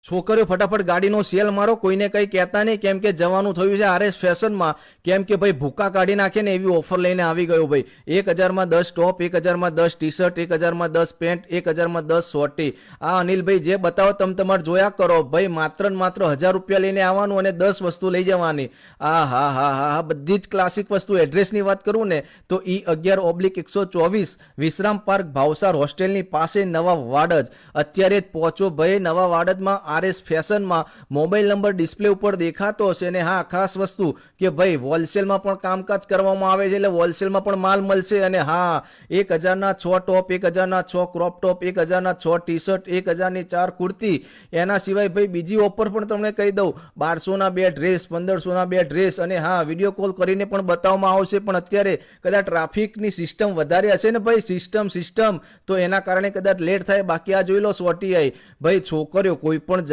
છોકરીઓ ફટાફટ ગાડીનો સેલ મારો, કોઈને કંઈ કહેતા નહીં, કેમ કે જવાનું થયું છે આરએસ ફેશનમાં. કેમ કે ભાઈ ભૂકા કાઢી નાખે ને એવી ઓફર લઈને આવી ગયો ભાઈ. 1000માં 10 ટોપ, 1000માં 10 ટી શર્ટ, 1000માં 10 પેન્ટ, 1000માં 10 શોર્ટી. આ અનિલભાઈ જે બતાવો તમે તમારે જોયા કરો ભાઈ. માત્ર ને માત્ર 1000 રૂપિયા લઈને આવવાનું અને 10 વસ્તુ લઈ જવાની. હા હા હા હા હા, બધી જ ક્લાસિક વસ્તુ. એડ્રેસની વાત કરું ને તો E11/124 વિશ્રામ પાર્ક ભાવસાર હોસ્ટેલની પાસે નવા વાડજ. અત્યારે જ પહોંચો ભાઈ નવા વાડજમાં આરએસ ફેશનમાં. મોબાઈલ નંબર ડિસ્પ્લે ઉપર દેખાતો હશે. અને હા, ખાસ વસ્તુ કે ભાઈ હોલસેલમાં પણ કામકાજ કરવામાં આવે છે, એટલે હોલસેલમાં પણ માલ મળશે. અને હા, 1000ના 6 ટોપ, 1000ના 6 ક્રોપ ટોપ, 1000ના 6 ટી શર્ટ, 1000ની 4 કુર્તી. એના સિવાય ભાઈ બીજી ઓફર પણ તમને કહી દઉં, 1200ના 2 ડ્રેસ, 1500ના 2 ડ્રેસ. અને હા, વિડીયો કોલ કરીને પણ બતાવવામાં આવશે. પણ અત્યારે કદાચ ટ્રાફિકની સિસ્ટમ વધારે હશે ને ભાઈ, સિસ્ટમ તો એના કારણે કદાચ લેટ થાય. બાકી આ જોઈ લો શોર્ટી આઈ ભાઈ. છોકરીઓ કોઈ પણ